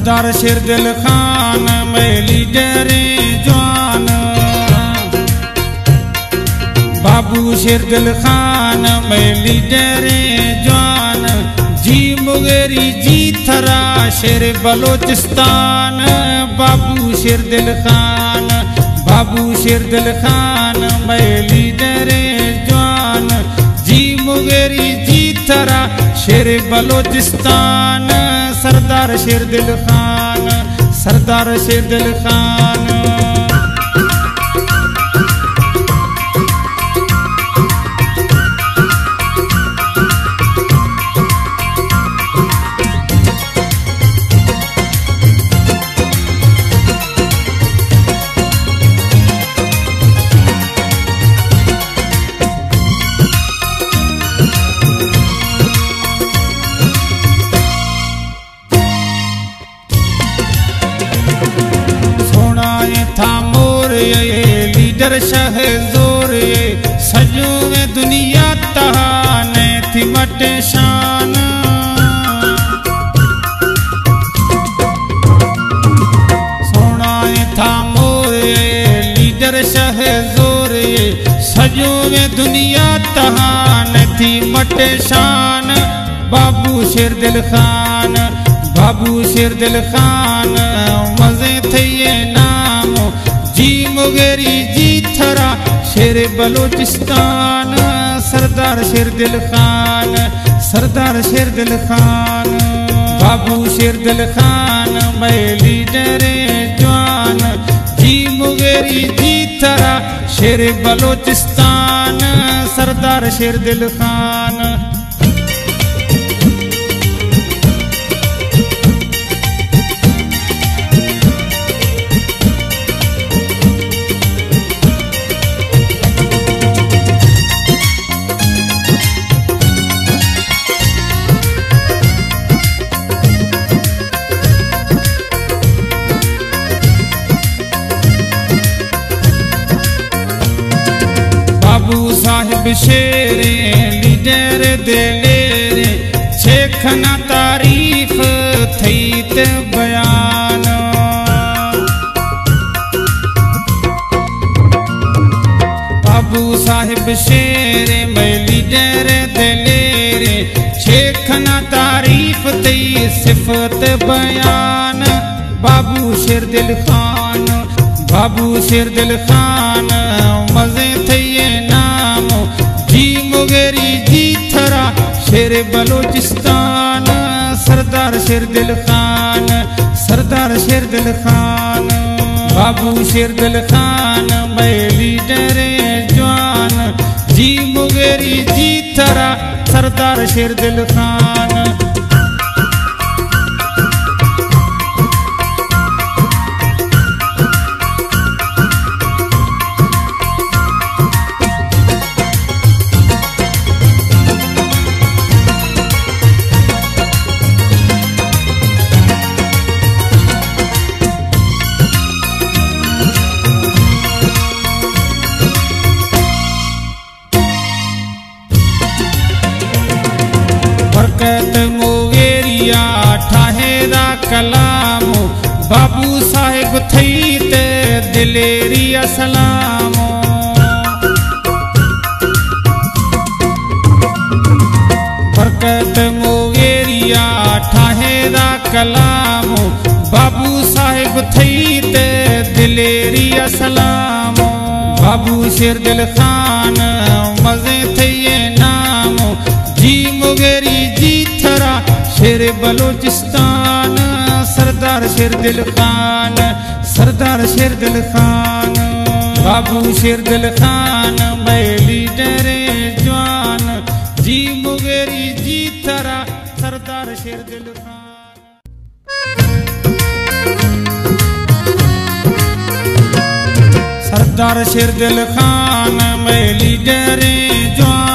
सरदार शेर दिल खान मैं लीडर जवान, बाबू शेर दिल खान मैं लीडर जवान, जी मुगेरी जी थरा शेर बलोचिस्तान, बाबू शेर दिल खान, बाबू शेर दिल खान मैं लीडर जवान, जी मुगेरी जी थरा शेर बलोचिस्तान, सरदार शेर दिल खान, सरदार शेर दिल खान। था मोर ये लीडर शह जोर ये सजू में दुनिया तहाने थी मट शान, सोना था मोर ये लीडर शह जोर ये सजू में दुनिया तहाने थी मट शान, बाबू शेर दिल खान, बाबू शेर दिल खान मजे थे ये नाम, जी मुगेरी जी थरा शेर बलोचिस्तान, सरदार शेर दिल खान, सरदार शेर दिल खान, बाबू शेर दिल खान मैं लीडर जवान, जी मुगेरी जी थरा शेर बलोचिस्तान, सरदार शेर दिल खान। बाबू साहिब शेरे लीडर दिलेरे शेखना तारीफ थी ते बयान, बाबू साहिब शेरे मैं लीडर दिलेरे शेखना तारीफ थी सिफत बयान, बाबू शेर दिल खान, बाबू शेर दिल खान मजे थे ये नाम, जी मुगेरी जी थरा शेर बलोचिस्तान, सरदार शेर दिल खान, सरदार शेर दिल खान, बाबू शेर दिल खान मैं लीडर जवान, जी मुगेरी जी थरा सरदार शेर दिल खान। बरकत मुगेरिया ठाहेदा कलाम, बाबू साहिब थी ते दिलेरी असलाम, बरकत मुगेरिया ठाहेदा कलाम, बाबू साहिब थी ते दिलेरी असलाम, बाबू शेर दिल खान मजे थे ये नाम, जी मुगेरी जी थरा शेर बलोचिस्तान, सरदार शेर दिल खान, सरदार शेर दिल खान, बाबू शेर दिल खान मैं लीडर जवान, जी मुगेरी जी थरा सरदार शेर दिल खान। सरदार शेर दिल खान मैं लीडर जवान,